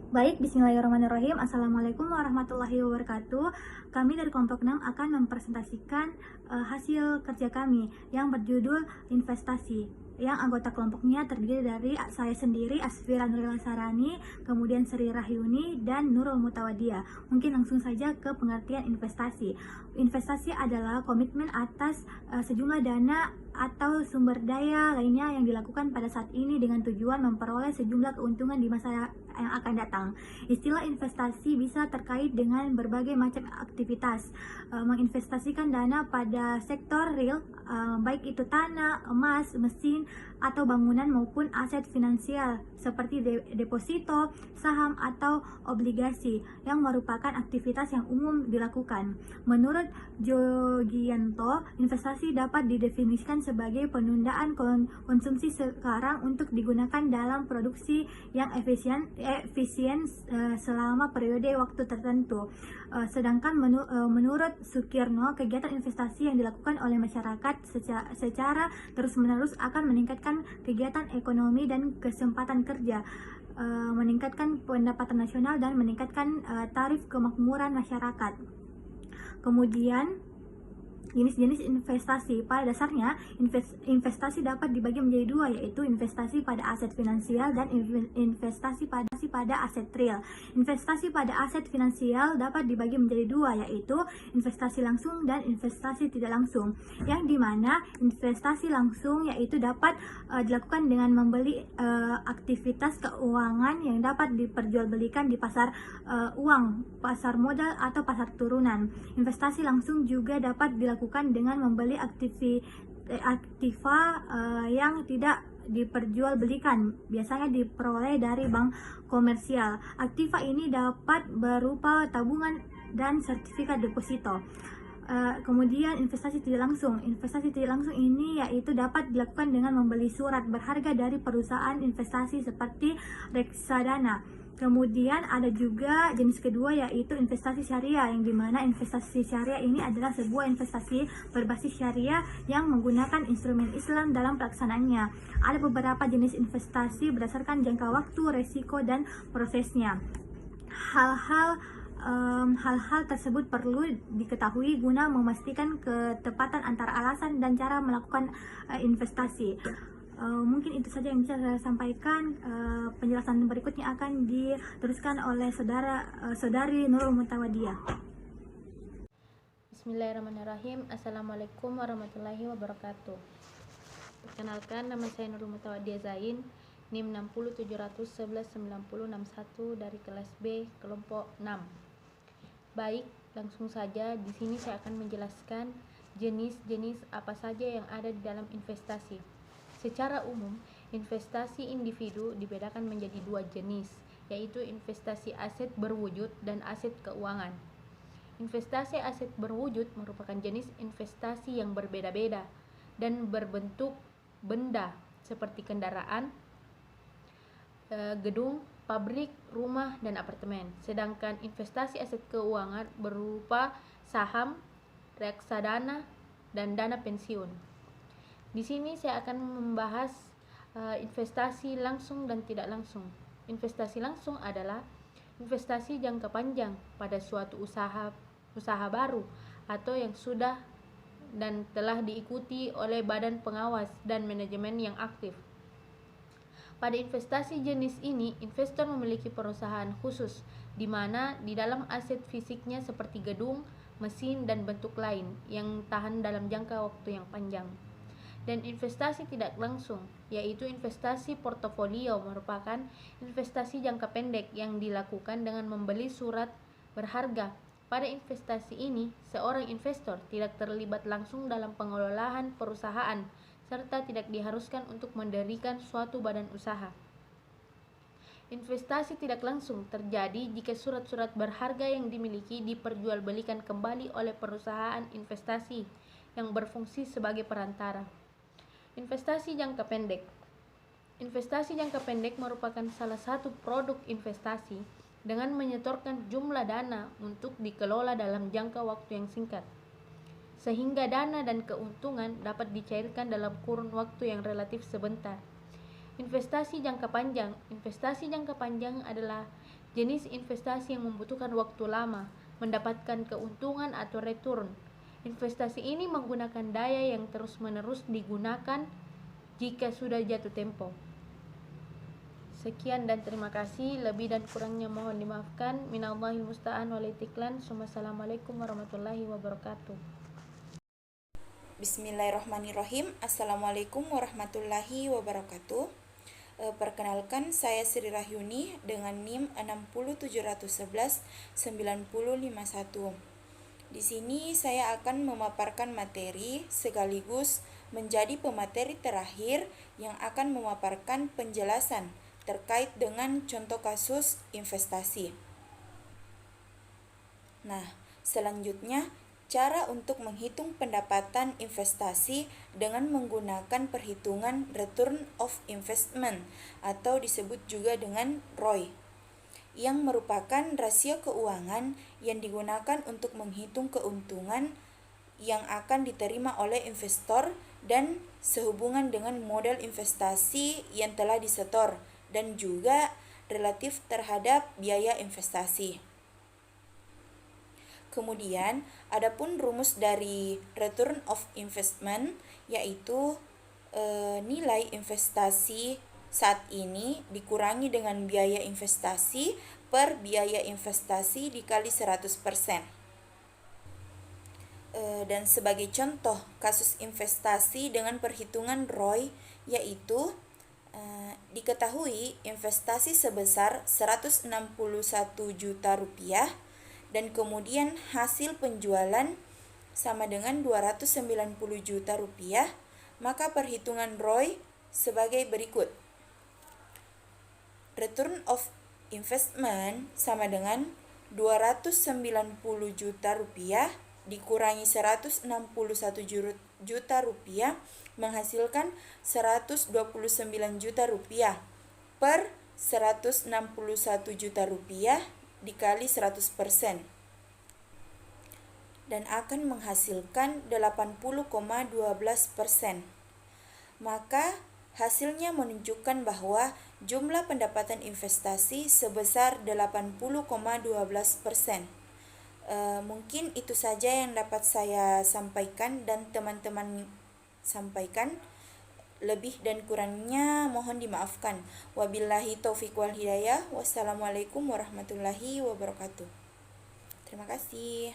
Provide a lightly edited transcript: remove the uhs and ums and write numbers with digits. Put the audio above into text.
Baik, bismillahirrahmanirrahim. Assalamualaikum warahmatullahi wabarakatuh. Kami dari kelompok 6 akan mempresentasikan hasil kerja kami yang berjudul investasi. Yang anggota kelompoknya terdiri dari saya sendiri, Asfira Nurila Sarani, kemudian Sri Rahyuni, dan Nurul Mutawadia. Mungkin langsung saja ke pengertian investasi. Investasi adalah komitmen atas sejumlah dana atau sumber daya lainnya yang dilakukan pada saat ini dengan tujuan memperoleh sejumlah keuntungan di masa yang akan datang. Istilah investasi bisa terkait dengan berbagai macam aktivitas, menginvestasikan dana pada sektor real, baik itu tanah, emas, mesin, atau bangunan maupun aset finansial seperti deposito, saham, atau obligasi yang merupakan aktivitas yang umum dilakukan. Menurut Jogianto, investasi dapat didefinisikan sebagai penundaan konsumsi sekarang untuk digunakan dalam produksi yang efisien selama periode waktu tertentu. Sedangkan menurut Sukirno, kegiatan investasi yang dilakukan oleh masyarakat secara terus-menerus akan meningkatkan kegiatan ekonomi dan kesempatan kerja, meningkatkan pendapatan nasional, dan meningkatkan tarif kemakmuran masyarakat. Kemudian jenis-jenis investasi. Pada dasarnya, investasi dapat dibagi menjadi dua, yaitu investasi pada aset finansial dan investasi pada aset real. Investasi pada aset finansial dapat dibagi menjadi dua, yaitu investasi langsung dan investasi tidak langsung. Yang dimana investasi langsung yaitu dapat dilakukan dengan membeli aktivitas keuangan yang dapat diperjualbelikan di pasar uang, pasar modal, atau pasar turunan. Investasi langsung juga dapat dilakukan dengan membeli aktiva yang tidak diperjualbelikan, biasanya diperoleh dari bank komersial. Aktiva ini dapat berupa tabungan dan sertifikat deposito. Kemudian investasi tidak langsung. Investasi tidak langsung ini yaitu dapat dilakukan dengan membeli surat berharga dari perusahaan investasi seperti reksadana. Kemudian ada juga jenis kedua, yaitu investasi syariah, yang dimana investasi syariah ini adalah sebuah investasi berbasis syariah yang menggunakan instrumen Islam dalam pelaksanaannya. Ada beberapa jenis investasi berdasarkan jangka waktu, resiko, dan prosesnya. Hal-hal tersebut perlu diketahui guna memastikan ketepatan antara alasan dan cara melakukan investasi. Mungkin itu saja yang bisa saya sampaikan. Penjelasan berikutnya akan diteruskan oleh saudari Nurul Mutawadia. Bismillahirrahmanirrahim. Assalamualaikum warahmatullahi wabarakatuh. Perkenalkan, nama saya Nurul Mutawadia Zain, NIM 607119061 dari kelas B, kelompok 6. Baik, langsung saja. Di sini saya akan menjelaskan jenis-jenis apa saja yang ada di dalam investasi. Secara umum, investasi individu dibedakan menjadi dua jenis, yaitu investasi aset berwujud dan aset keuangan. Investasi aset berwujud merupakan jenis investasi yang berbeda-beda dan berbentuk benda seperti kendaraan, gedung, pabrik, rumah, dan apartemen. Sedangkan investasi aset keuangan berupa saham, reksadana, dan dana pensiun. Di sini saya akan membahas investasi langsung dan tidak langsung. Investasi langsung adalah investasi jangka panjang pada suatu usaha baru atau yang sudah dan telah diikuti oleh badan pengawas dan manajemen yang aktif. Pada investasi jenis ini, investor memiliki perusahaan khusus, di mana di dalam aset fisiknya seperti gedung, mesin, dan bentuk lain yang tahan dalam jangka waktu yang panjang. Dan investasi tidak langsung, yaitu investasi portofolio, merupakan investasi jangka pendek yang dilakukan dengan membeli surat berharga. Pada investasi ini, seorang investor tidak terlibat langsung dalam pengelolaan perusahaan, serta tidak diharuskan untuk mendirikan suatu badan usaha. Investasi tidak langsung terjadi jika surat-surat berharga yang dimiliki diperjualbelikan kembali oleh perusahaan investasi yang berfungsi sebagai perantara. Investasi jangka pendek. Investasi jangka pendek merupakan salah satu produk investasi dengan menyetorkan jumlah dana untuk dikelola dalam jangka waktu yang singkat, sehingga dana dan keuntungan dapat dicairkan dalam kurun waktu yang relatif sebentar. Investasi jangka panjang. Investasi jangka panjang adalah jenis investasi yang membutuhkan waktu lama, mendapatkan keuntungan atau return. Investasi ini menggunakan daya yang terus-menerus digunakan jika sudah jatuh tempo. Sekian dan terima kasih. Lebih dan kurangnya mohon dimaafkan. Minallahi musta'an walitiklan. Assalamualaikum warahmatullahi wabarakatuh. Bismillahirrahmanirrahim. Assalamualaikum warahmatullahi wabarakatuh. Perkenalkan, saya Sri Rahyuni dengan NIM 607119051. Di sini saya akan memaparkan materi sekaligus menjadi pemateri terakhir yang akan memaparkan penjelasan terkait dengan contoh kasus investasi. Nah, selanjutnya cara untuk menghitung pendapatan investasi dengan menggunakan perhitungan Return of Investment atau disebut juga dengan ROI, yang merupakan rasio keuangan yang digunakan untuk menghitung keuntungan yang akan diterima oleh investor dan sehubungan dengan modal investasi yang telah disetor dan juga relatif terhadap biaya investasi. Kemudian, adapun rumus dari return of investment yaitu nilai investasi saat ini dikurangi dengan biaya investasi per biaya investasi dikali 100%. Dan sebagai contoh kasus investasi dengan perhitungan ROI yaitu diketahui investasi sebesar 161 juta rupiah dan kemudian hasil penjualan sama dengan 290 juta rupiah, maka perhitungan ROI sebagai berikut. Return of investment sama dengan 290 juta rupiah dikurangi 161 juta rupiah menghasilkan 129 juta rupiah per 161 juta rupiah dikali 100% dan akan menghasilkan 80,12%. Maka hasilnya menunjukkan bahwa jumlah pendapatan investasi sebesar 80,12%. Mungkin itu saja yang dapat saya sampaikan dan teman-teman sampaikan. Lebih dan kurangnya mohon dimaafkan. Wabillahi taufiq wal hidayah. Wassalamualaikum warahmatullahi wabarakatuh. Terima kasih.